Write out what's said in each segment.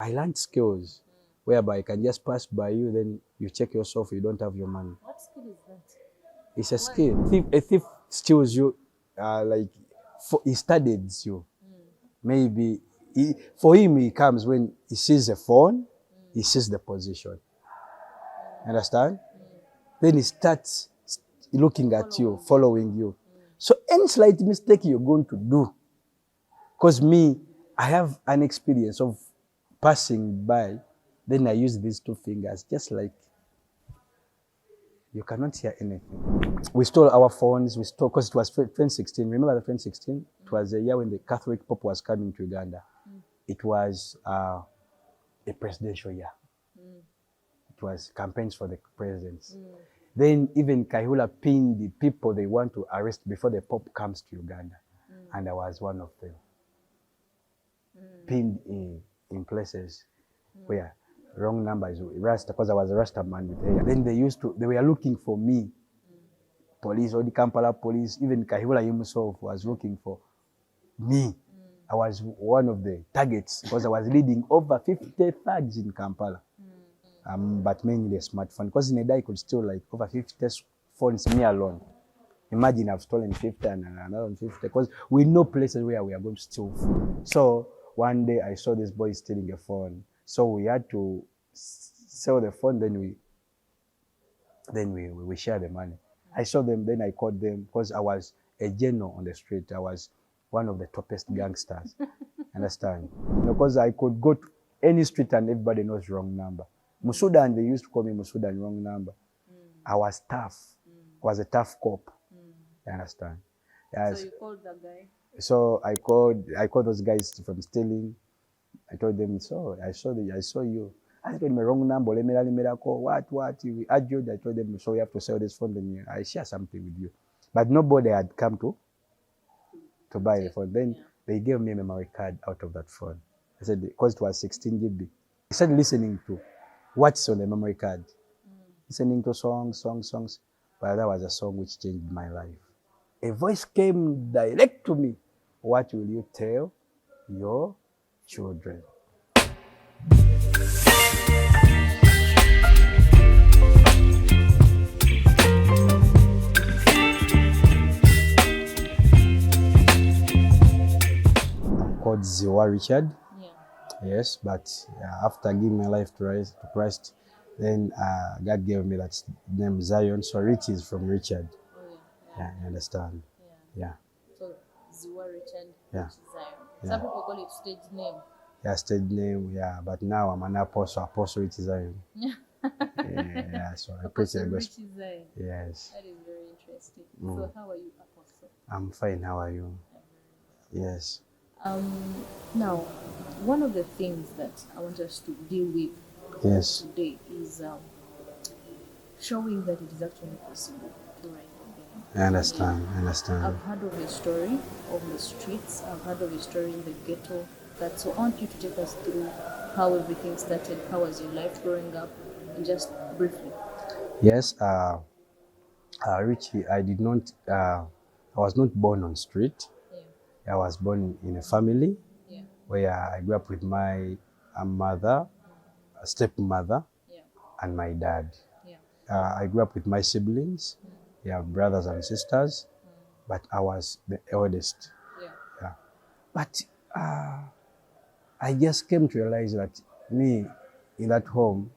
I learned skills whereby I can just pass by you, then you check yourself, you don't have your money. What skill is that? It's a skill. A thief steals you, like, he studies you. Maybe for him, he comes when he sees a phone, he sees the position. Understand? Then he starts looking at you, following you. So any slight mistake you're going to do, because me, I have an experience of passing by, then I use these two fingers, just like you cannot hear anything. We stole our phones, because it was 2016. Remember the 2016? It was a year when the Catholic Pope was coming to Uganda. It was a presidential year. It was campaigns for the presidents. Then even Kahula pinned the people they want to arrest before the Pope comes to Uganda. And I was one of them. Pinned in places where wrong numbers, Rasta, because I was a Rasta man with hair. Then they were looking for me. Police, or the Kampala police, even Kahula himself was looking for me. I was one of the targets because I was leading over 50 thugs in Kampala. But mainly a smartphone, because in a day I could steal like over 50 phones, me alone. Imagine I've stolen 50 and another 50, because we know places where we are going to steal food. So one day I saw this boy stealing a phone. So we had to sell the phone, then we share the money. I saw them, then I called them, because I was a general on the street. I was one of the toppest gangsters. Understand? Because I could go to any street and everybody knows wrong number. Musudan, they used to call me Musudan, wrong number. I was tough. I was a tough cop. You understand? Yes. So you called that guy? So I called those guys from stealing. I told them, so I saw you. I told them a wrong number. Let me call. What? We argued. I told them, so we have to sell this phone. Then I share something with you. But nobody had come to buy the phone. Then they gave me a memory card out of that phone. I said, because it was 16 GB. I started listening to what's on the memory card. Listening to songs. But that was a song which changed my life. A voice came direct to me. What will you tell your children? I'm called Ziwa Richard. Yes, but after giving my life to Christ, then God gave me that name Zion. So Rich is from Richard. Yeah, you understand? Yeah. So Ziwa Richard, Yeah. which is Zion. Some people call it stage name. Yeah, stage name. Yeah, but now I'm an apostle. Apostle Rich Zion. Yeah. So I preach the gospel. Zion. Yes. That is very interesting. So how are you, Apostle? I'm fine. How are you? Yes. Now, one of the things that I want us to deal with Yes. today is showing that it is actually possible to write again. I understand. I've heard of a story of the streets. I've heard of a story in the ghetto. So I want you to take us through how everything started. How was your life growing up? And just briefly. Yes. Richie, I did not. I was not born on street. I was born in a family where I grew up with my mother, a stepmother, and my dad. I grew up with my siblings, brothers and sisters, but I was the eldest. Yeah. But I just came to realize that me, in that home,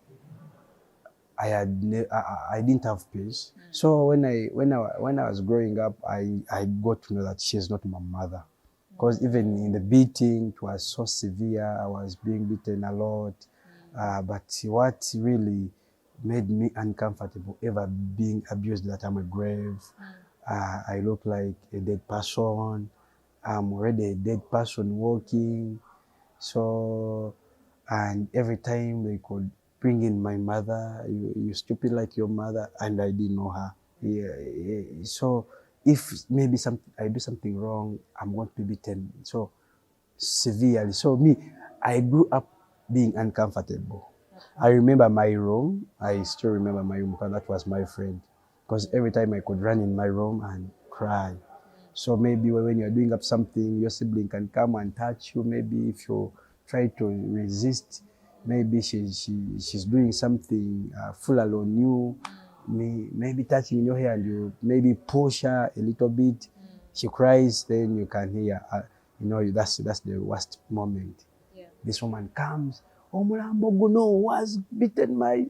I didn't have peace. So when I was growing up, I got to know that she's not my mother. Because even in the beating, it was so severe. I was being beaten a lot. But what really made me uncomfortable, ever being abused, that I'm a grave. I look like a dead person. I'm already a dead person walking. So, and every time they could bring in my mother, you stupid like your mother, and I didn't know her. So if maybe I do something wrong, I'm going to be beaten so severely. So I grew up being uncomfortable. I remember my room. I still remember my room because that was my friend. Because every time I could run in my room and cry. So maybe when you're doing up something, your sibling can come and touch you. Maybe if you try to resist, maybe she's doing something, full alone you, maybe touching in your hair and you maybe push her a little bit, she cries, then you can hear, that's the worst moment. Yeah. This woman comes, oh Mulambo Guno was beaten my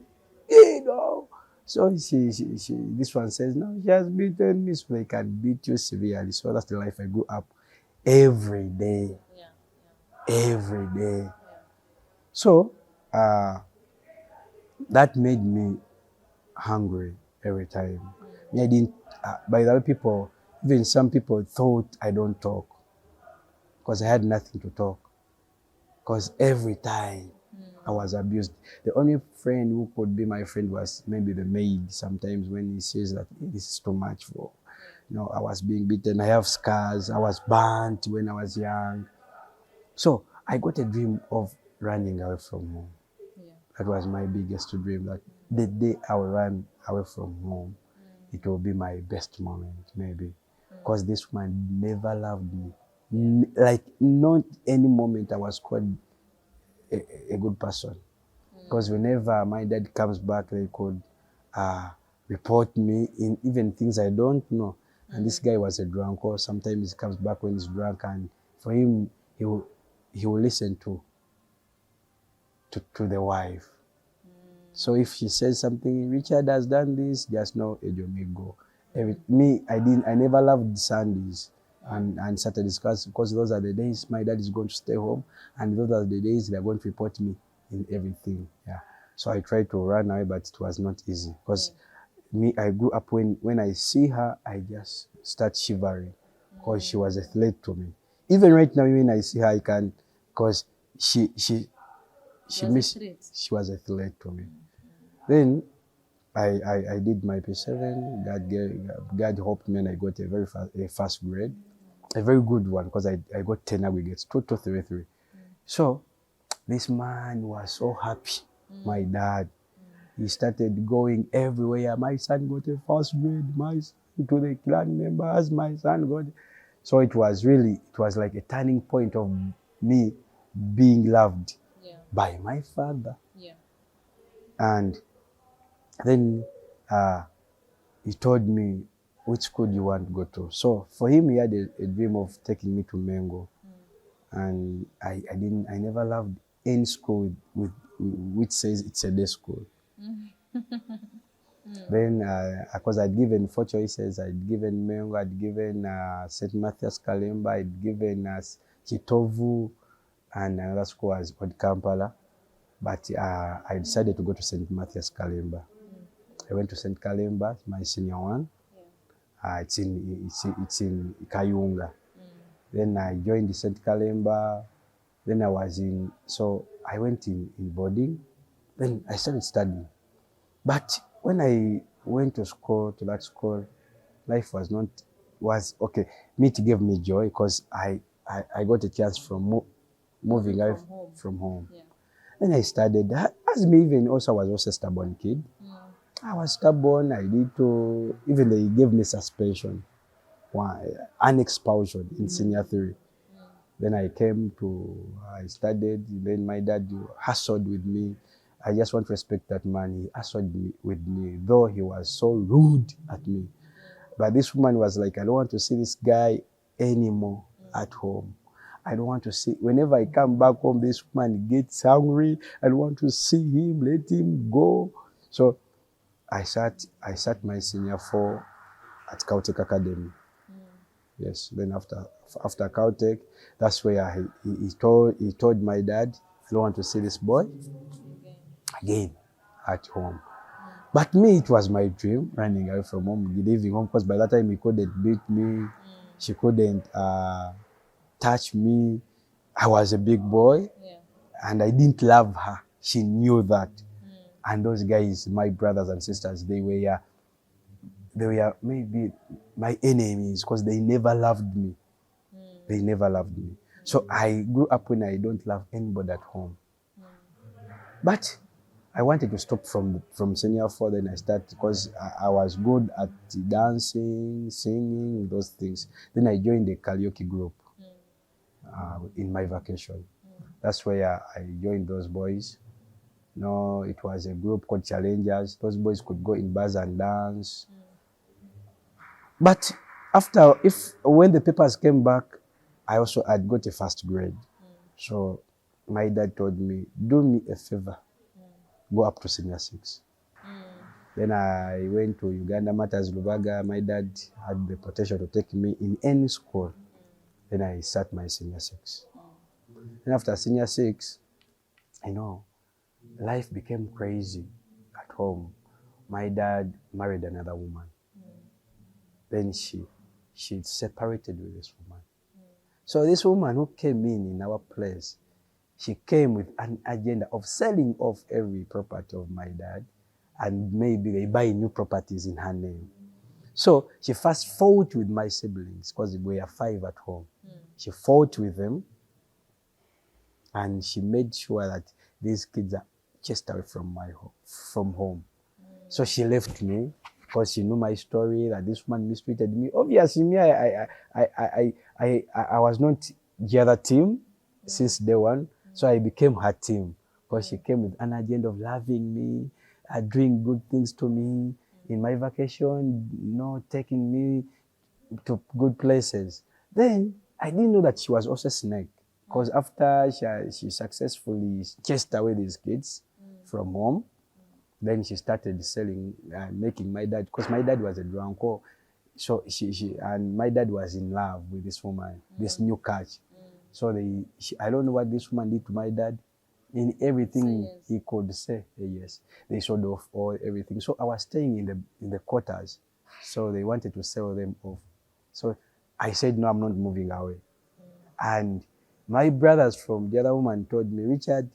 kid. Oh. So this one says, no, she has beaten me, so they can beat you severely. So that's the life I grew up every day, Yeah. every day. Yeah. So that made me hungry every time. Me, I didn't, by the way, even some people thought I don't talk because I had nothing to talk. Because every time I was abused. The only friend who could be my friend was maybe the maid. Sometimes when he says that, "Hey, this is too much for, I was being beaten. I have scars. I was burnt when I was young." So I got a dream of running away from home. Yeah. That was my biggest dream, that the day I will run away from home, it will be my best moment, maybe. Because this woman never loved me. Like, not any moment I was called a good person. Because whenever my dad comes back, they could report me in even things I don't know. And this guy was a drunk, or sometimes he comes back when he's drunk, and for him, he will listen to the wife. So if she says something, Richard has done this, just know Ejomigo. I never loved Sundays and Saturdays, because those are the days my dad is going to stay home, and those are the days they're going to report me in everything. Yeah. So I tried to run away, but it was not easy, because I grew up when I see her, I just start shivering, because she was a threat to me. Even right now, when I see her, I can, because she she was a threat to me. Then I did my P7. God helped me, and I got a first grade, a very good one, because I got 10 aggregates, 2 to 3. So this man was so happy. My dad, he started going everywhere. My son got a first grade. My son, to the clan members, my son got. So it was like a turning point of me being loved by my father. Yeah. And then he told me, which school do you want to go to? So for him, he had a dream of taking me to Mengo. And I never loved any school which says it's a day school. Then, because I'd given 4 choices, I'd given Mengo, I'd given St. Matthias Kalemba, I'd given Kitovu, and another school was Old Kampala. But I decided to go to St. Matthias Kalemba. I went to St. Kalemba, my senior one. It's in Kayunga. Then I joined St. Kalemba. Then so I went in boarding. Then I started studying. But when I went to that school, life was okay. It gave me joy, because I got a chance from moving away from home. Yeah. Then I studied. As me, even also, I was also a stubborn kid. I was stubborn. Even they gave me suspension, an expulsion in senior 3. Then I studied. Then my dad hustled with me. I just want to respect that man. He hustled with me, though he was so rude at me. But this woman was like, I don't want to see this guy anymore at home. I don't want to see, whenever I come back home, this woman gets hungry. I don't want to see him, let him go. So I sat my senior 4 at Caltech Academy. Yes. Then after Caltech, that's where he told my dad, I don't want to see this boy again at home. But me, it was my dream, running away from home, leaving home, because by that time he couldn't beat me, she couldn't touch me. I was a big boy, and I didn't love her. She knew that. And those guys, my brothers and sisters, they were maybe my enemies, because they never loved me. They never loved me. So I grew up when I don't love anybody at home. But I wanted to stop from senior 4, then I started, because I was good at dancing, singing, those things. Then I joined the karaoke group in my vacation. That's where I joined those boys. No, it was a group called Challengers. Those boys could go in bars and dance. But after, if when the papers came back, I also had got a first grade. So my dad told me, do me a favor, go up to senior six. Then I went to Uganda Matters Lubaga. My dad had the potential to take me in any school. Then I start my senior six. Then after senior six, you know, life became crazy at home. My dad married another woman. Then she separated with this woman. So this woman who came in our place, she came with an agenda of selling off every property of my dad and maybe they buy new properties in her name. So she first fought with my siblings because we were 5 at home. She fought with them and she made sure that these kids are chased away from home. So she left me because she knew my story that this woman mistreated me. Obviously, me, I was not the other team since day one, so I became her team because she came with an agenda of loving me, doing good things to me in my vacation, taking me to good places. Then I didn't know that she was also a snake because after she successfully chased away these kids from home, then she started selling, making my dad, because my dad was a drunko. So and my dad was in love with this woman, this new catch. So I don't know what this woman did to my dad. In everything he could say, yes, they sold off everything. So I was staying in the quarters. So they wanted to sell them off. So I said, no, I'm not moving away. And my brothers from the other woman told me, Richard,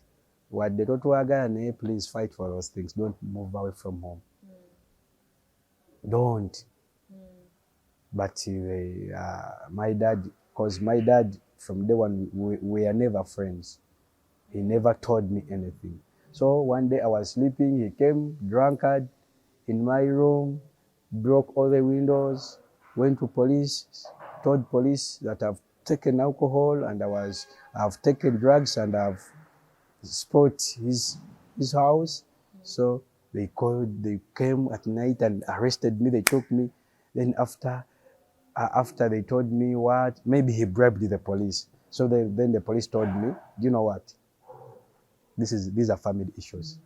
what the Totuaga, please fight for those things. Don't move away from home. Don't. But my dad, because my dad from day one, we are never friends. He never told me anything. So one day I was sleeping, he came drunkard in my room, broke all the windows, went to police, told police that I've taken alcohol and I've taken drugs and I've spoiled his house. So they came at night and arrested me, they took me. Then after they told me what, maybe he bribed the police. So then the police told me, do you know what? These are family issues.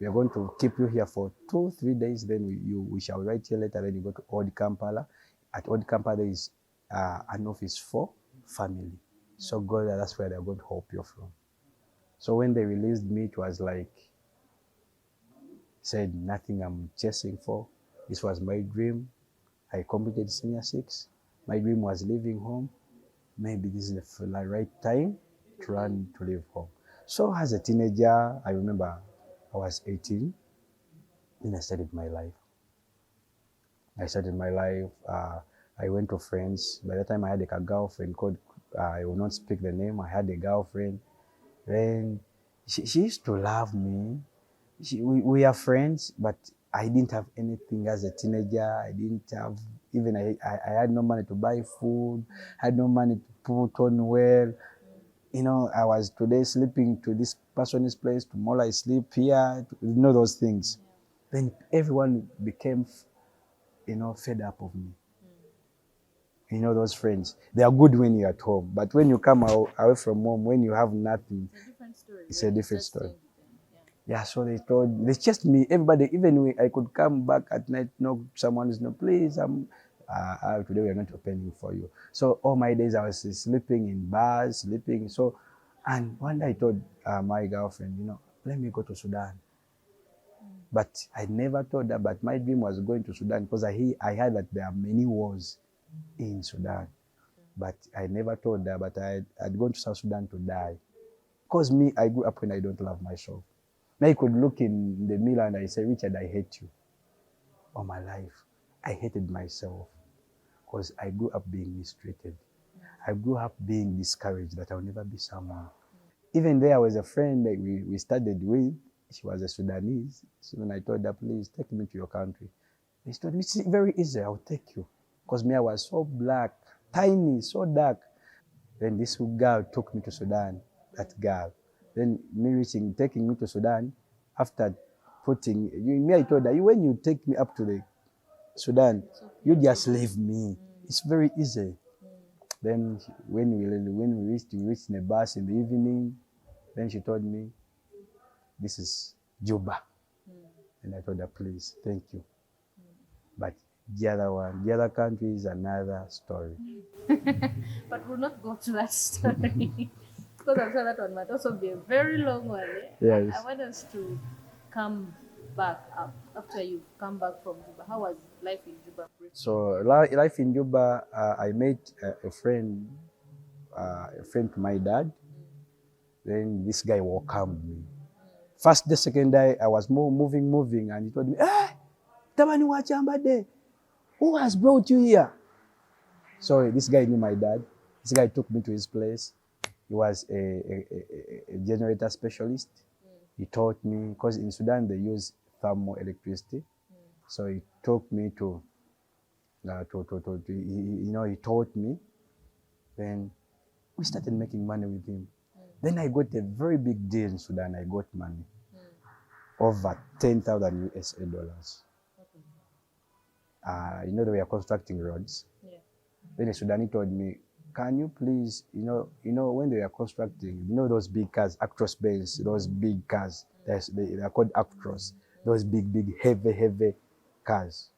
We are going to keep you here for 2-3 days. Then we shall write you later. Then you go to Old Kampala. At Old Kampala, there is an office for family. So go there. That's where they're going to help you from. So when they released me, it was like, said nothing I'm chasing for. This was my dream. I completed senior six. My dream was leaving home. Maybe this is the right time to leave home. So as a teenager, I remember I was 18, and I started my life. I went to friends. By the time I had a girlfriend called, I will not speak the name, I had a girlfriend. Then she used to love me. We are friends, but I didn't have anything as a teenager. I didn't have, even I had no money to buy food, had no money to put on well. I was today sleeping to this person's place, tomorrow I sleep here, those things. Then everyone became, fed up of me. Those friends, they are good when you're at home, but when you come away from home, when you have nothing, it's a different story. Yeah, so they chased me, everybody, even when I could come back at night, someone is, please, today we are not opening for you. So all my days I was sleeping in bars, so, and one day I told my girlfriend, let me go to Sudan. But I never told her, but my dream was going to Sudan because I heard that there are many wars in Sudan. But I never told her, but I'd gone to South Sudan to die. Because me, I grew up when I don't love myself. Now I could look in the mirror and I say, Richard, I hate you. All my life, I hated myself because I grew up being mistreated. I grew up being discouraged that I'll never be someone. Even there was a friend that we studied with. She was a Sudanese. So when I told her, please take me to your country, they told me, it's very easy, I'll take you. Because me, I was so black, tiny, so dark. Then this girl took me to Sudan, that girl. Then taking me to Sudan, after putting, I told her, when you take me up to the Sudan, you just leave me. It's very easy. Then when we reached in the bus in the evening, then she told me, this is Juba. And I told her, please, thank you. But the other country is another story. But we'll not go to that story because I'm sure that one might also be a very long one. Yes. I want us to come back up after you come back from Juba. How was life in Juba? So life in Juba, I met a friend to my dad. Then this guy welcomed me. First, the second day, I was moving, and he told me, "Hey, Tabani Wachambade, who has brought you here?" So this guy knew my dad. This guy took me to his place. He was a generator specialist. He taught me, because in Sudan they use thermal electricity. So he took me to he taught me. Then we started making money with him. Then I got a very big deal in Sudan. I got money, over 10,000 USA dollars. They were constructing roads. Yeah. Then the Sudanese told me, can you please, when they were constructing, those big cars, Actros Benz, those big cars, they are called Actros, those big, heavy cars.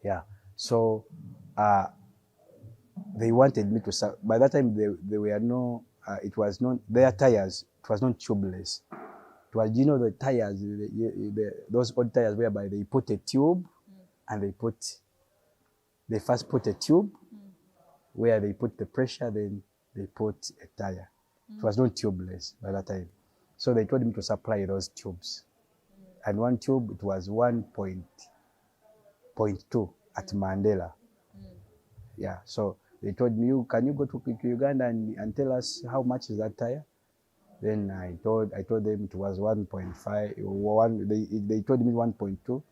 Yeah. So they wanted me to, by that time there were no, it was not, their tires, it was not tubeless. It was, the tires, those old tires whereby they put a tube and they first put a tube where they put the pressure, then they put a tire. It was not tubeless by that time. So they told me to supply those tubes. And one tube, it was 1.2 at Mandela. Yeah, so they told me, can you go to Uganda and tell us how much is that tire? Then I told them it was 1.5, they told me 1.2.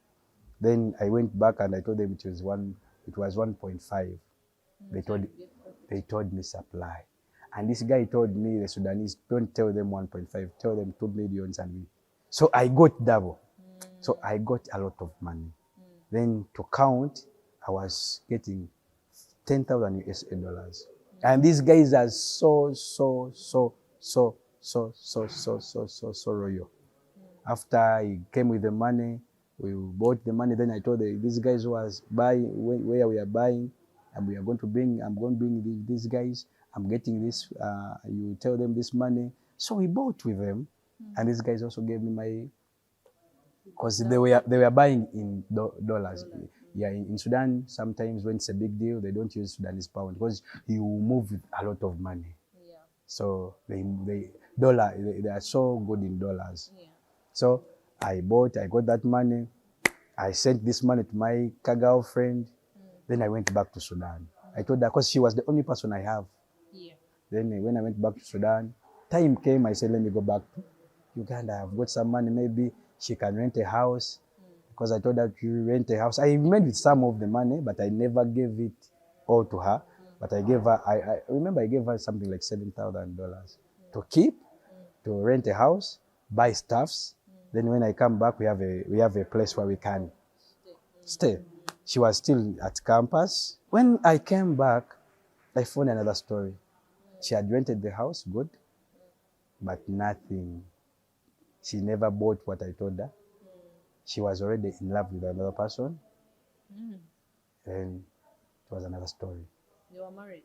Then I went back and I told them it was 1.5. They told me supply. And this guy told me, the Sudanese, don't tell them 1.5, tell them 2 million. So I got double. So I got a lot of money. Then to count, I was getting 10,000 USA dollars. And these guys are so royal. After he came with the money, we bought the money. Then I told these guys who was buying, where we are buying, and I'm going to bring these guys. I'm getting this. You tell them this money. So we bought with them, and these guys also gave me my, because they were buying in dollars. Yeah, in Sudan, sometimes when it's a big deal, they don't use Sudanese pound because you move with a lot of money. Yeah. So they are so good in dollars. Yeah. So I got that money. I sent this money to my girlfriend. Then I went back to Sudan. I told her, because she was the only person I have. Yeah. Then when I went back to Sudan, time came, I said, let me go back to Uganda. I've got some money, maybe she can rent a house. Because I told her to rent a house. I made with some of the money, but I never gave it all to her. But I gave her, I remember I gave her something like $7,000 to keep, to rent a house, buy stuffs. Then when I come back, we have a place where we can stay. She was still at campus. When I came back, I found another story. She had rented the house, good, but nothing. She never bought what I told her. She was already in love with another person. And it was another story. You were married?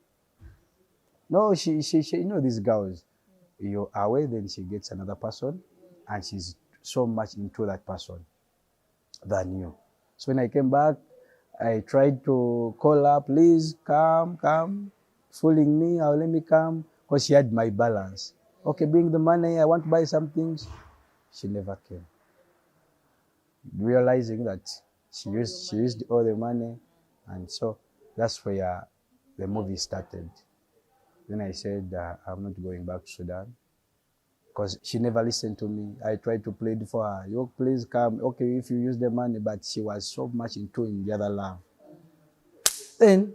No, she these girls, you are away, then she gets another person, and she's so much into that person than you. So when I came back, I tried to call her, please come, fooling me, or let me come, because she had my balance. Okay, bring the money, I want to buy some things. She never came. Realizing that she used all the money, and so that's where the movie started. Then I said, I'm not going back to Sudan, because she never listened to me. I tried to plead for her, you please come, okay, if you use the money, but she was so much in the other love. Then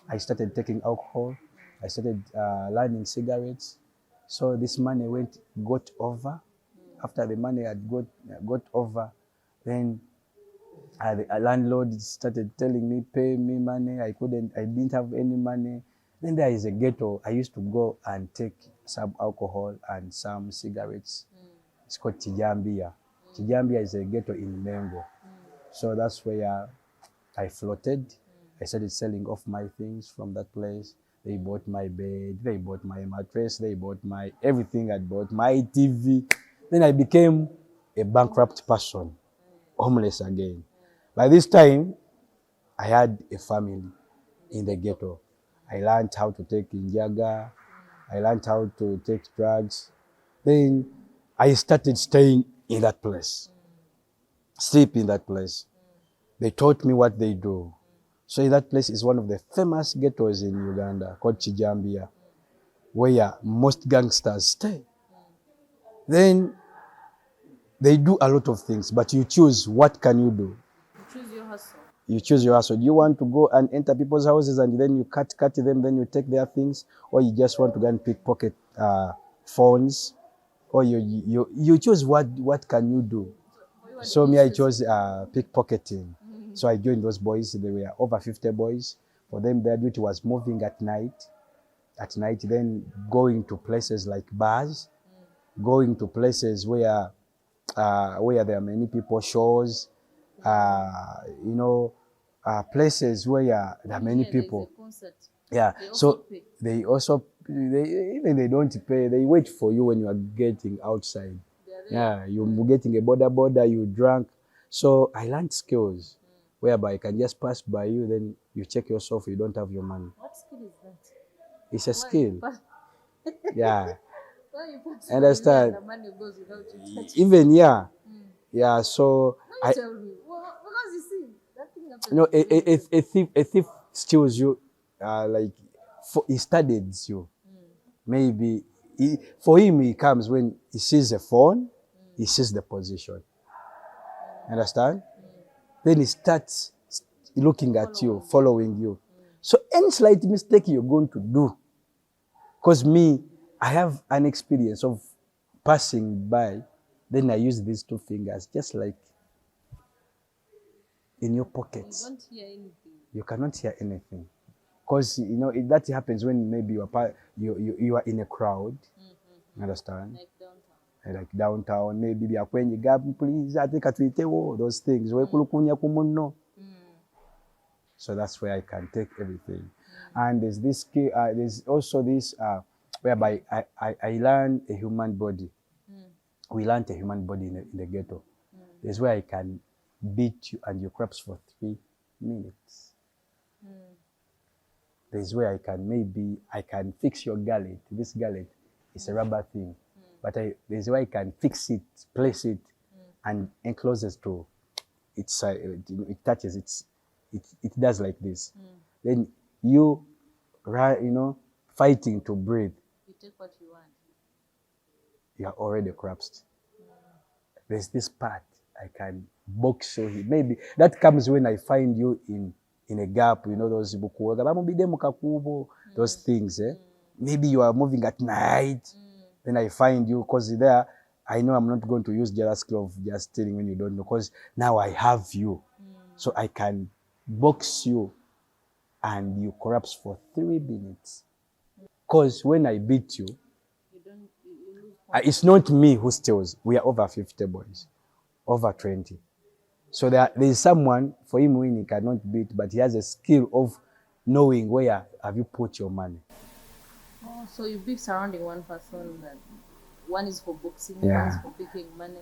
I started taking alcohol. I started learning cigarettes. So this money got over after the money had got over, then a landlord started telling me, pay me money. I didn't have any money. Then there is a ghetto. I used to go and take some alcohol and some cigarettes. It's called Chijambia. Chijambia is a ghetto in Mengo. So that's where I floated. I started selling off my things from that place. They bought my bed, they bought my mattress, they bought my everything. I bought my TV. Then I became a bankrupt person, homeless again. By this time, I had a family in the ghetto. I learned how to take injaga. I learned how to take drugs. Then I started staying in that place, sleep in that place. They taught me what they do. So that place is one of the famous ghettos in Uganda called Chijambia, where most gangsters stay. Then they do a lot of things, but you choose what can you do. You choose your hustle. You choose your hustle. Do you want to go and enter people's houses and then you cut them, then you take their things, or you just want to go and pickpocket phones, or you choose what can you do. So me, I chose pickpocketing. So I joined those boys. There were over 50 boys. For them, their duty was moving at night. Then going to places like bars, going to places where there are many people, shows, places where there are many people. Yeah. So they don't pay. They wait for you when you are getting outside. Yeah, you're getting a border, you drunk. So I learned skills whereby I can just pass by you, then you check yourself, you don't have your money. What skill is that? It's a skill. Yeah. Why you pass Understand? the money goes without you touching? Even, yeah. Yeah, so Don't tell me. Well, because you see, that thing happens. a thief steals you, he studies you. Maybe for him, he comes when he sees a phone, he sees the position. Understand? Then he starts looking at you, following you. So any slight mistake you're going to do, because me, I have an experience of passing by, then I use these two fingers, just like in your pockets. You don't hear anything. You cannot hear anything. Because, that happens when maybe you are in a crowd. Understand? Like downtown. Like downtown, maybe they are kwenye gap, please, I think those things. So that's where I can take everything. And there's this skill, there's also this whereby I learn a human body. We learned a human body in the ghetto. There's where I can beat you and your crops for 3 minutes. There's where I can fix your gullet. This gullet is a rubber thing. But there's where I can fix it, place it, and enclose it to it touches, it does like this. Then you, fighting to breathe. You take what you want. You are already collapsed. There's this part I can box you. Maybe that comes when I find you in a gap, those those things. Maybe you are moving at night. Then I find you, because there, I know I'm not going to use the skill of just stealing when you don't know, because now I have you. So I can box you and you collapse for 3 minutes. Because when I beat you, you lose it's not me who steals. We are over 50 boys, over 20. So there is someone, for him, when he cannot beat, but he has a skill of knowing where have you put your money. Oh, so you be surrounding one person, that one is for boxing, Yeah. one is for picking money.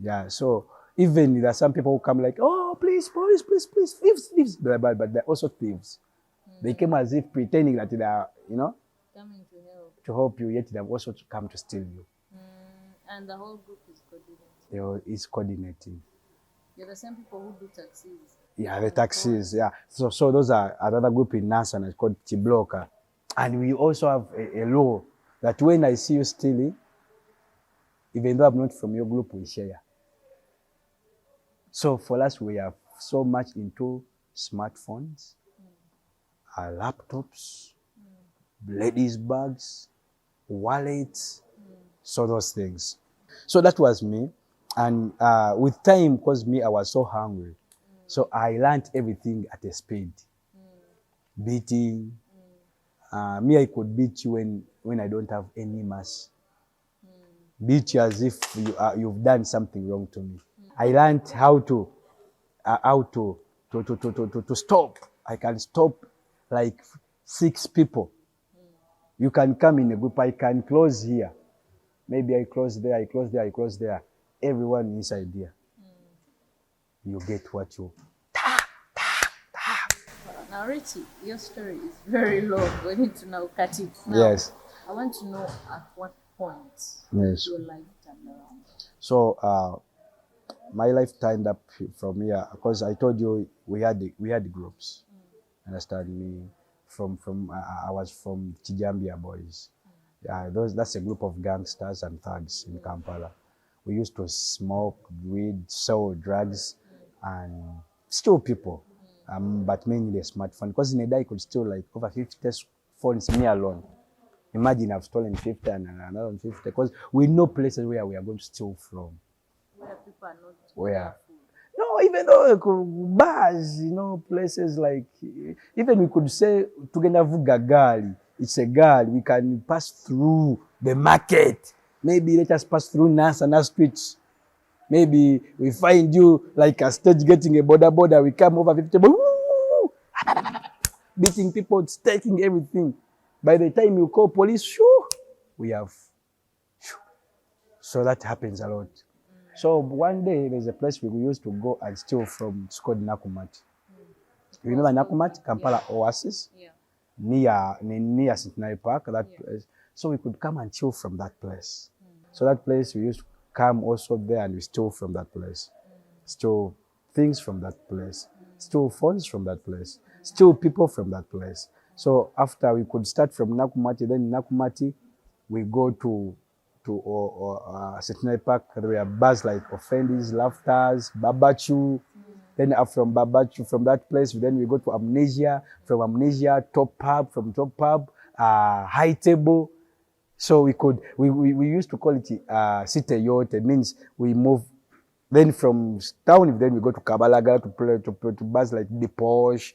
Yeah. So even there are some people who come like, oh, please, police, please, thieves. But they're also thieves. They came as if pretending that they are, Coming to help you, yet they have also to come to steal you. And the whole group is coordinated. It's coordinating. You're the same people who do taxis. Yeah, the taxis. Yeah. So those are another group in NASA, and it's called T-Blocker. And we also have a law that when I see you stealing, even though I'm not from your group, we share. So for us, we are so much into smartphones, laptops, ladies' bags, wallets, so those things. So that was me. And with time, because me, I was so hungry. So I learned everything at a speed. Beating. Me, I could beat you when I don't have any mercy. Beat you as if you've done something wrong to me. I learned how to stop. I can stop like 6 people. You can come in a group. I can close here. Maybe I close there, I close there, I close there. Everyone inside there. You get what you. Now, Richie, your story is very long. We need to now cut it. Now, Yes. I want to know at what point Yes. your life turned around. So my life turned up from here because I told you we had groups. Understand me? I was from Chijambia boys. That's a group of gangsters and thugs in Kampala. We used to smoke weed, sell drugs, and steal people. But mainly a smartphone. Because in a day I could steal like over 50 phones, me alone. Imagine I've stolen 50 and another 50. Because we know places where we are going to steal from. Where people are not Where? careful. No, even though bars, places like, even we could say, Tugenavuga Gali, it's a gali, we can pass through the market. Maybe let us pass through Nasana streets. Maybe we find you like a stage getting a border, we come over 50, beating people, taking everything. By the time you call police, shoo, we have. Shoo. So that happens a lot. So one day there's a place we used to go and steal from. It's called Nakumati. You remember Nakumati, Kampala Oasis? Yeah. Near Centenary Park. Place. So we could come and steal from that place. So that place we used to come also there and we steal from that place. Steal things from that place. Steal phones from that place. Steal people from that place. So after we could start from Nakumati, then Nakumati we go to Centenary Park. There were bars like Offendis, Laughters, Babachu. Then from Babachu, from that place, then we go to Amnesia. From Amnesia, Top Pub. From Top Pub, High Table. So we used to call it City Yacht. It means we move. Then from town, then we go to Kabalaga to bars like The Posh,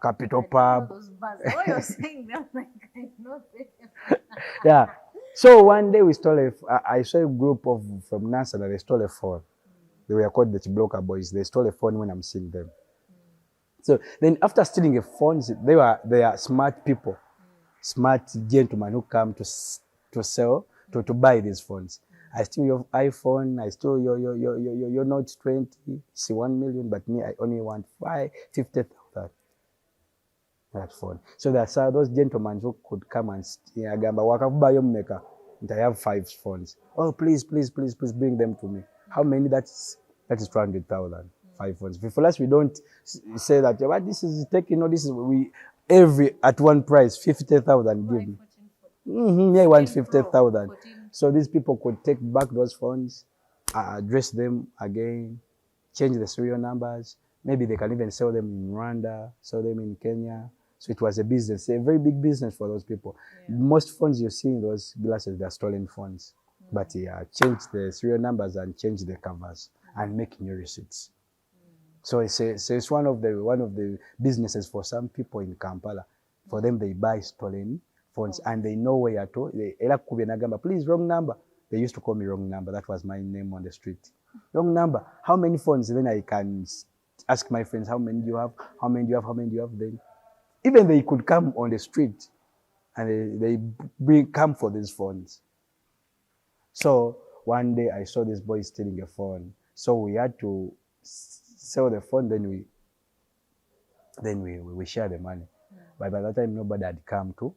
Capital Pub. Those bars. What you're saying, they're like, I know them. Yeah. So one day we stole I saw a group from NASA that they stole a phone. They were called the Chibloka boys. They stole a phone when I'm seeing them. So then after stealing a phone, they are smart people, smart gentlemen who come to sell, to buy these phones. I steal your iPhone, I stole your Note 20, it's 1 million, but me, I only want 50,000. That phone. So that's those gentlemen who could come and I have 5 phones. Oh, please bring them to me. How many? That is 200,000. 5 phones. For us, we don't say that this is taking. This is every at one price 50,000. Give me. I want 50,000. So these people could take back those phones, address them again, change the serial numbers. Maybe they can even sell them in Rwanda, sell them in Kenya. So it was a business, a very big business for those people. Yeah. Most phones you see in those glasses, they're stolen phones. But change the serial numbers and change the covers and make new receipts. So it's one of the businesses for some people in Kampala. For them, they buy stolen phones and they know where to. Please, wrong number. They used to call me wrong number. That was my name on the street. Wrong number. How many phones? Then I can ask my friends, how many do you have? How many do you have? How many do you have? Then even they could come on the street and they come for these phones. So one day I saw this boy stealing a phone. So we had to sell the phone, then we share the money. But by that time nobody had come to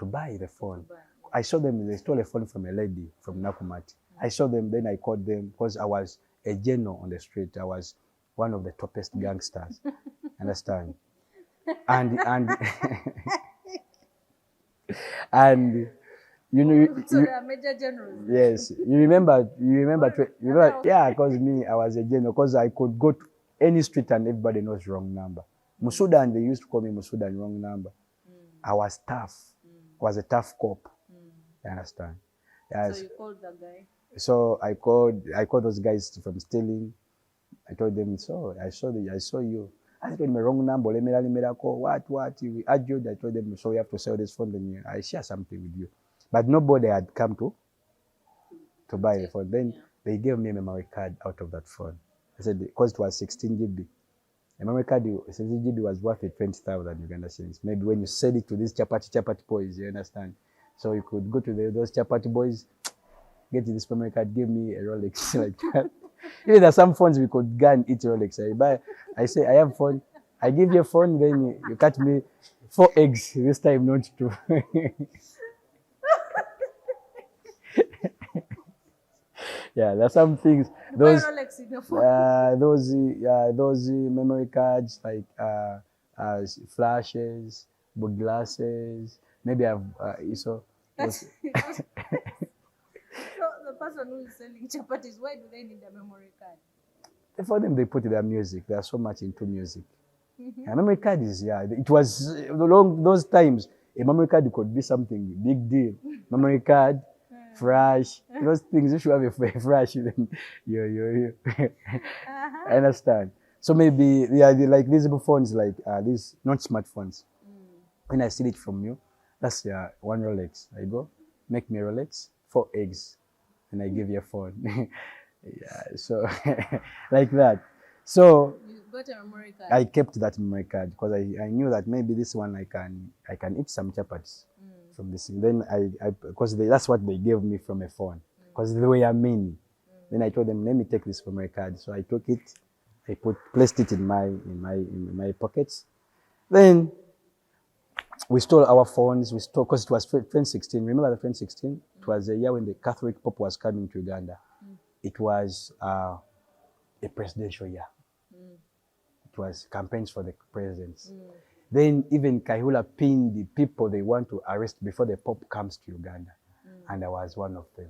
buy the phone. I saw them, they stole a phone from a lady from Nakumati. I saw them, then I called them because I was a general on the street. I was one of the toppest gangsters. Understand? And and Major General. Yes, you remember, yeah, because me, I was a general, because I could go to any street and everybody knows wrong number. Musudan, they used to call me Musudan, wrong number. I was tough. I was a tough cop. You understand? So Yes. you called the guy. So I called those guys from stealing. I told them, so I saw you. I told them the wrong number. Let me call. What? We argued. I told them, so we have to sell this phone. Then I share something with you. But nobody had come to buy the phone. Then Yeah. they gave me a memory card out of that phone. I said, because it was 16 GB. A memory card, 16 GB was worth 20,000 Uganda shillings. Maybe when you sell it to these chapati boys, you understand? So you could go to those chapati boys, get this memory card, give me a Rolex like that. Even there are some phones we could go and eat Rolex. I say, I have phone. I give you a phone, then you cut me 4 eggs this time, not 2. Yeah, there are some things. You buy Those Rolex in your phone. those memory cards like flashes, book glasses. Maybe I've so those, So the person who is selling chapatis, why do they need a memory card? for them they put their music. They are so much into music. A memory card is it was long those times. A memory card could be something big deal. Memory card, flash, those things. You should have a flash. Then you. I understand. So maybe like these phones, like these not smartphones. When I steal it from you, that's one Rolex. I go, make me Rolex, 4 eggs, and I give you a phone. Yeah, so like that. So You got a memory card. I kept that memory card because I knew that maybe this one I can eat some chapatis from this thing. Then because that's what they gave me from a phone because they were many. Then I told them, let me take this memory card. So I took it, I placed it in my pockets. Then we stole our phones. We stole because it was 2016. Remember the 2016? It was a year when the Catholic Pope was coming to Uganda. It was a presidential year. It was campaigns for the presidents. Then even Kahula pinned the people they want to arrest before the Pope comes to Uganda. And I was one of them.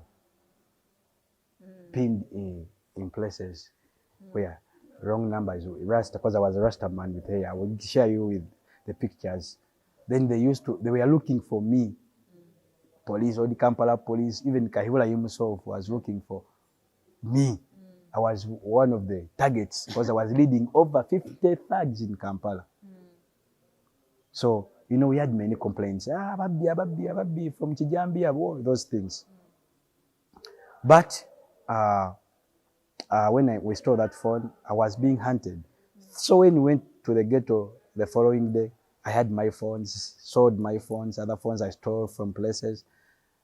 Pinned in places where wrong numbers, Rasta, because I was a Rasta man with hair. I would share you with the pictures. Then they were looking for me. Police, or the Kampala police, even Kahula himself was looking for me. I was one of the targets because I was leading over 50 thugs in Kampala. So, we had many complaints. Ababi, from Chijambia, those things. But when we stole that phone, I was being hunted. So when we went to the ghetto the following day, I had my phones, sold my phones, other phones I stole from places.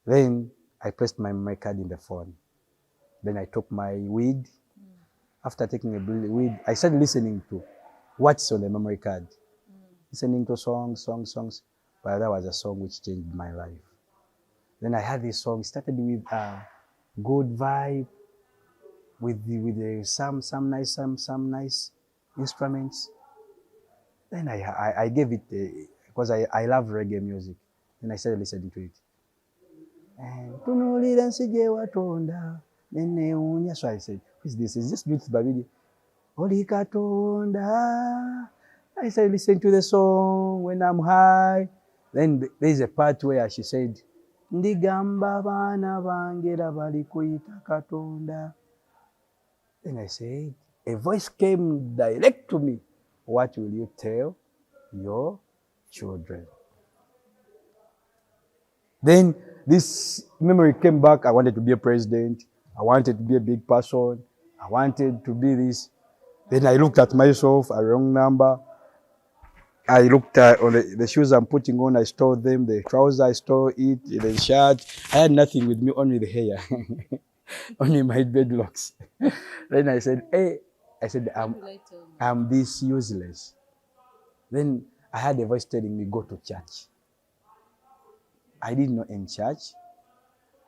Then I placed my memory card in the phone. Then I took my weed. After taking a weed, I started listening to what's on the memory card. Listening to songs. But that was a song which changed my life. Then I had this song. It started with good vibe, with some nice instruments. Then I gave it because I love reggae music. Then I started listening to it. And so I said, what's this? Is this Judith Babidi? Oli Katonda. I started listening to the song when I'm high. Then there's a part where she said, Ndigamba bana bangera bali kuyita Katonda. Then I said, a voice came direct to me. What will you tell your children? Then this memory came back. I wanted to be a president. I wanted to be a big person. I wanted to be this. Then I looked at myself, a wrong number. I looked at on the shoes I'm putting on. I stole them. The trousers, I stole it. The shirt. I had nothing with me, only the hair. Only my dreadlocks. Then I said, hey, I'm this useless. Then I had a voice telling me, go to church. I didn't know in church,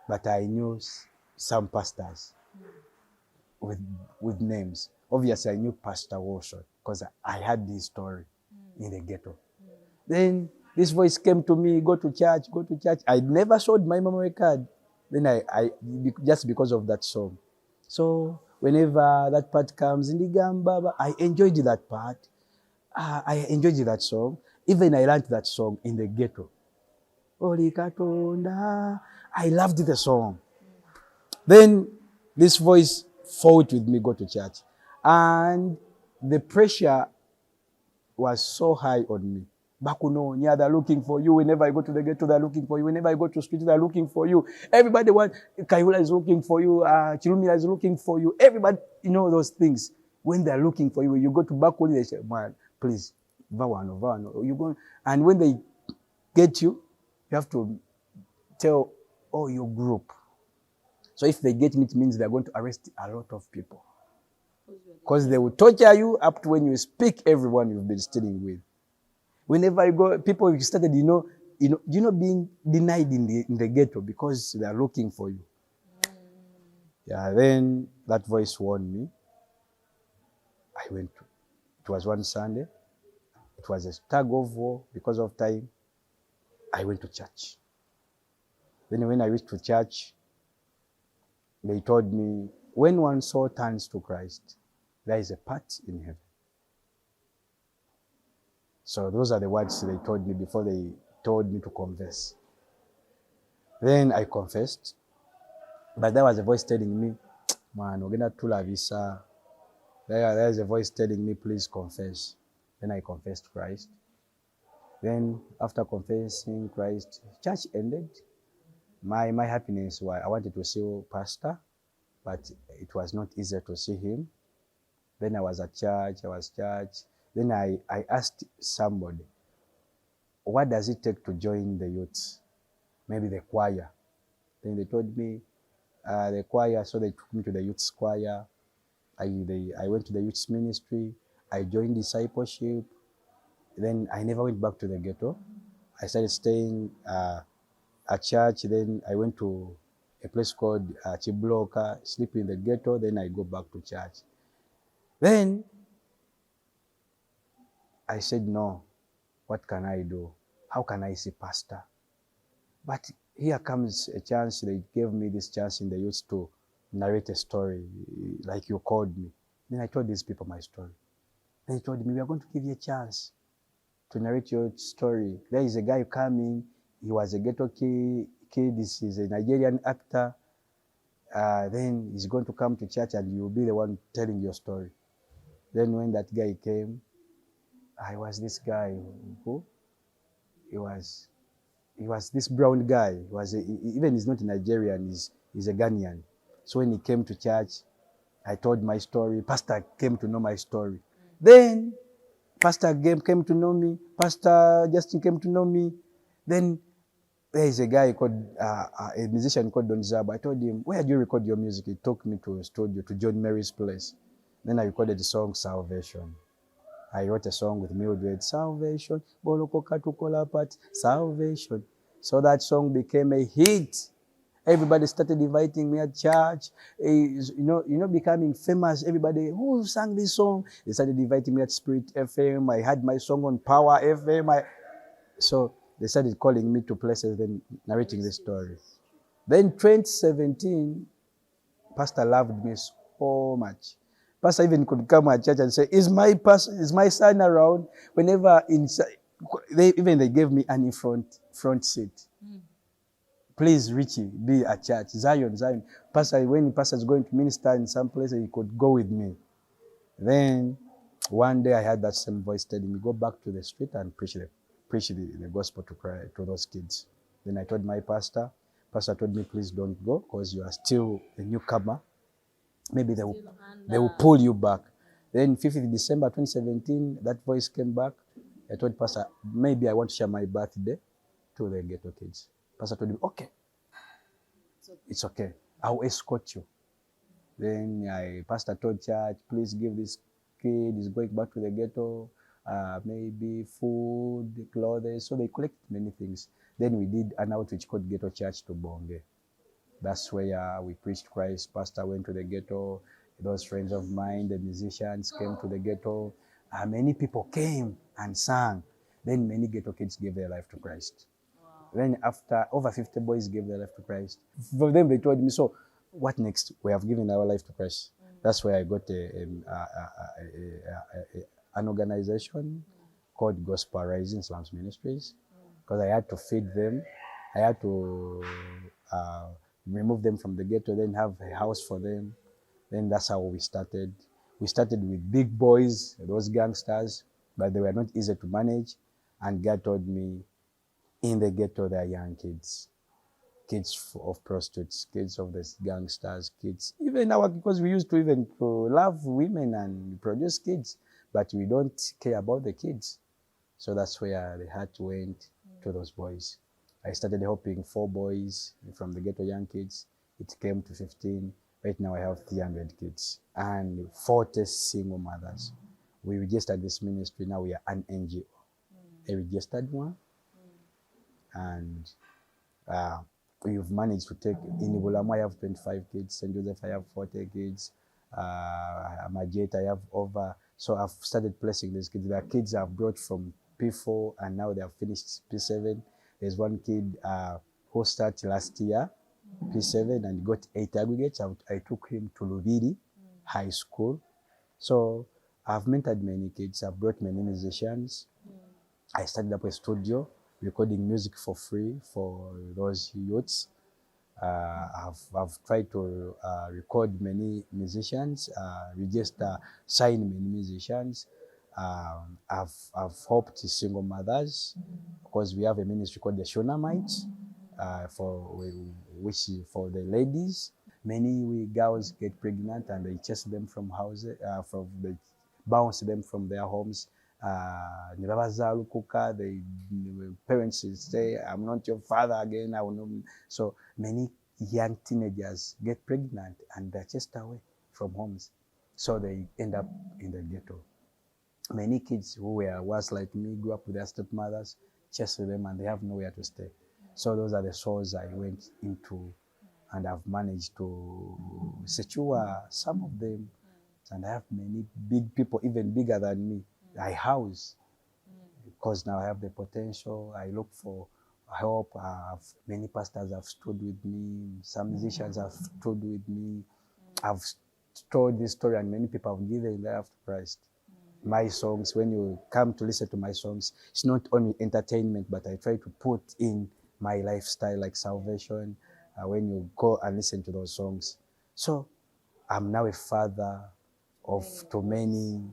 but I knew some pastors with names. Obviously, I knew Pastor Walshot because I had this story in the ghetto. Then this voice came to me, go to church. I never showed my memory card. Then I just because of that song. So whenever that part comes in the Gamba, I enjoyed that part. I enjoyed that song. Even I learned that song in the ghetto. Oli Katonda. I loved the song. Then this voice fought with me, go to church. And the pressure was so high on me. Bakunonya, they're looking for you. Whenever I go to the ghetto, they're looking for you. Whenever I go to street, they're looking for you. Everybody Kayula is looking for you. Chilumila is looking for you. Everybody, you know those things. When they're looking for you, you go to Bakuli, they say, man, please, Vawano. You go, and when they get you, you have to tell all your group. So if they get me, it means they're going to arrest a lot of people. Because they will torture you up to when you speak everyone you've been stealing with. Whenever you go, people started, being denied in the ghetto because they are looking for you. Yeah, then that voice warned me. It was one Sunday. It was a tug of war because of time. I went to church. Then when I went to church, they told me, when one soul turns to Christ, there is a part in heaven. So those are the words they told me before they told me to confess. Then I confessed, but there was a voice telling me, man, we're gonna tula visa. There's a voice telling me, please confess. Then I confessed Christ. Then after confessing Christ, church ended. My happiness was I wanted to see pastor, but it was not easy to see him. Then I was at church, Then I asked somebody, what does it take to join the youth? Maybe the choir. Then they told me the choir, so they took me to the youth choir. I went to the youth ministry. I joined discipleship. Then I never went back to the ghetto. I started staying at church. Then I went to a place called Chibloka, sleep in the ghetto. Then I go back to church. Then I said, no, what can I do? How can I see pastor? But here comes a chance. They gave me this chance in the youth to narrate a story, like you called me. Then I told these people my story. They told me, we are going to give you a chance to narrate your story. There is a guy coming. He was a ghetto kid. This is a Nigerian actor. Then he's going to come to church and you'll be the one telling your story. Then when that guy came, I was this guy who he was this brown guy. Even he's not a Nigerian, he's a Ghanaian. So when he came to church, I told my story. Pastor came to know my story. Then Pastor came to know me. Pastor Justin came to know me. Then there is a guy called, a musician called Don Zab. I told him, where do you record your music? He took me to a studio, to John Mary's place. Then I recorded the song Salvation. I wrote a song with Mildred, Salvation, Bolokoka tukola part, Salvation. So that song became a hit. Everybody started inviting me at church, becoming famous. Everybody, who sang this song? They started inviting me at Spirit FM. I had my song on Power FM. So they started calling me to places, then narrating the story. Then 2017, Pastor loved me so much. Pastor even could come at church and say, is my son around? Whenever they gave me an front seat. Please, Richie, be at church. Zion. Pastor, when Pastor is going to minister in some places, he could go with me. Then one day I had that same voice telling me, go back to the street and preach the gospel to those kids. Then I told my pastor. Pastor told me, please don't go because you are still a newcomer. Maybe they will pull you back. Then 5th December 2017, that voice came back. I told Pastor, maybe I want to share my birthday to the ghetto kids. Pastor told me, okay, it's okay. I'll escort you. Then Pastor told church, please give this kid, he's going back to the ghetto, maybe food, clothes. So they collected many things. Then we did an outreach called Ghetto Church to Bonge. That's where we preached Christ. Pastor went to the ghetto. Those friends of mine, the musicians, came to the ghetto. Many people came and sang. Then many ghetto kids gave their life to Christ. Wow. Then after, over 50 boys gave their life to Christ. For them, they told me, so what next? We have given our life to Christ. That's where I got an organization called Gospel Rising Slums Ministries, because I had to feed them. I had to remove them from the ghetto, then have a house for them. Then that's how we started. We started with big boys, those gangsters, but they were not easy to manage. And God told me, in the ghetto, there are young kids, of prostitutes, kids of the gangsters, kids, even our, because we used to even to love women and produce kids, but we don't care about the kids. So that's where the heart went to those boys. I started helping 4 boys from the ghetto young kids. It came to 15. Right now I have 300 kids and 40 single mothers. We registered this ministry. Now we are an NGO, a registered one. And we've managed to take, in Ibulamu I have 25 kids, St. Joseph I have 40 kids, Majet I have over. So I've started placing these kids. There are kids I've brought from P4 and now they have finished P7. There's one kid who started last year, P7, and got 8 aggregates. I took him to Lubiri High School. So I've mentored many kids. I've brought many musicians. I started up a studio recording music for free for those youths. I've tried to record many musicians, register, sign many musicians. I've helped single mothers because we have a ministry called the Shunamites which is for the ladies. Many girls get pregnant and they chase them from houses, they bounce them from their homes. The parents say, "I'm not your father again." I will not. So many young teenagers get pregnant and they're chased away from homes. So they end up in the ghetto. Many kids who were once like me grew up with their stepmothers, chased them, and they have nowhere to stay. So those are the souls I went into, and I've managed to secure some of them. And I have many big people, even bigger than me, I house, because now I have the potential. I look for help. Many pastors have stood with me. Some musicians have stood with me. I've told this story and many people have given their life to Christ. My songs, when you come to listen to my songs, it's not only entertainment, but I try to put in my lifestyle, like salvation, when you go and listen to those songs. So I'm now a father of too many.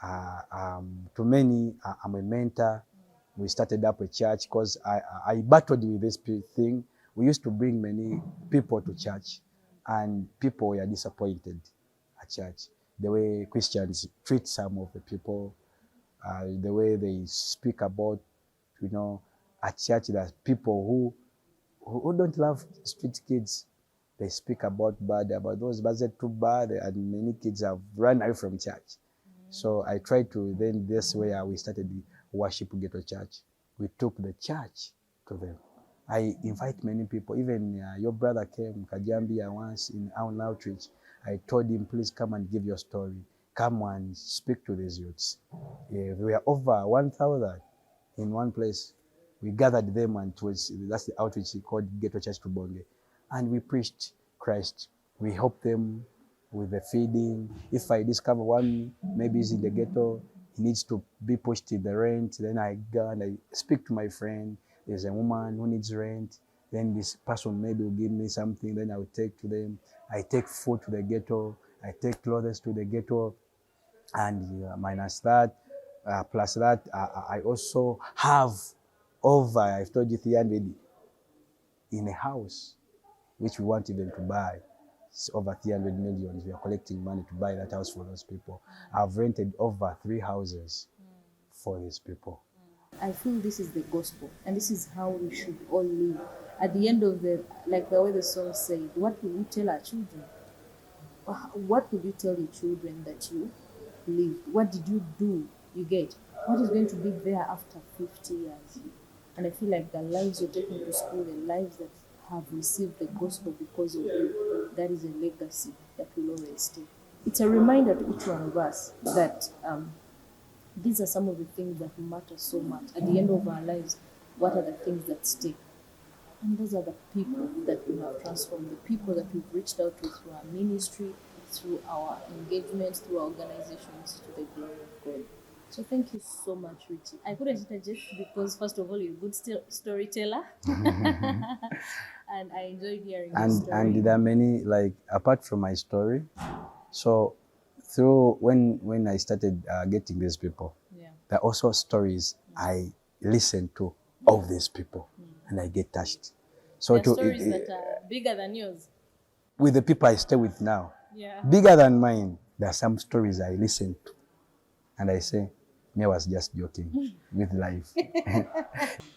I'm a mentor. We started up a church because I battled with this thing. We used to bring many people to church, and people were disappointed at church. The way Christians treat some of the people, the way they speak about, at church, there's people who don't love street kids. They speak about those bad too bad, and many kids have run away from church. So I tried to, then this way we started the worship ghetto church. We took the church to them. I invite many people, even your brother came, Kajambia, once in our outreach. I told him, please come and give your story. Come and speak to these youths. Yeah, we were over 1,000 in one place. We gathered them, and that's the outreach called Ghetto Church to Bonge. And we preached Christ. We helped them with the feeding. If I discover one, maybe he's in the ghetto, he needs to be pushed in the rent, then I go and I speak to my friend. There's a woman who needs rent. Then this person maybe will give me something, then I will take to them. I take food to the ghetto. I take clothes to the ghetto. And minus that, plus that, I also have over, I've told you, 300 in a house, which we want even to buy. It's over 300 million. We are collecting money to buy that house for those people. I've rented over 3 houses for these people. I feel this is the gospel, and this is how we should all live. At the end of like the way the song said, what will we tell our children? What will you tell your children that you lived? What did you do? You get? What is going to be there after 50 years? And I feel like the lives you're taking to school, the lives that have received the gospel because of you, that is a legacy that will always stay. It's a reminder to each one of us that these are some of the things that matter so much. At the end of our lives, what are the things that stay? And those are the people that we have transformed, the people that we've reached out to through our ministry, through our engagements, through our organizations, to the glory of God. So thank you so much, Richie. I couldn't interject because first of all, you're a good storyteller, and I enjoyed hearing your story. And there are many, like, apart from my story. So through when I started getting these people, there are also stories I listen to of these people, and I get touched. So There are stories that are bigger than yours. with the people I stay with now, Yeah. bigger than mine, there are some stories I listen to, and I say, me, I was just joking with life.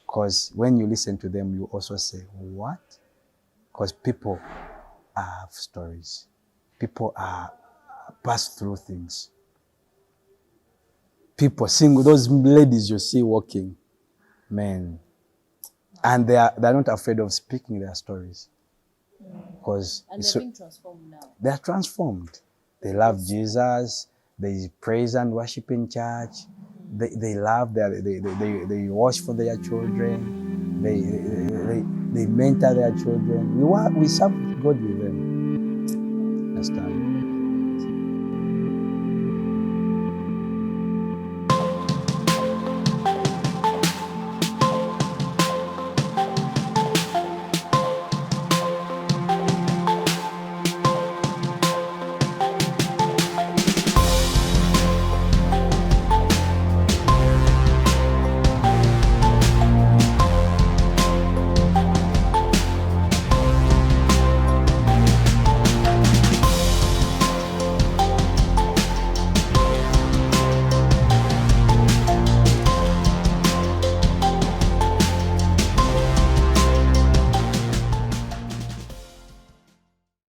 Because when you listen to them, you also say, what? Because people have stories. People are pass through things. People sing, those ladies you see walking, man, and they're not afraid of speaking their stories. Because And they're being transformed now. They are transformed. They love Jesus. They praise and worship in church. They love they watch for their children. They mentor their children. We serve God with them. Understand?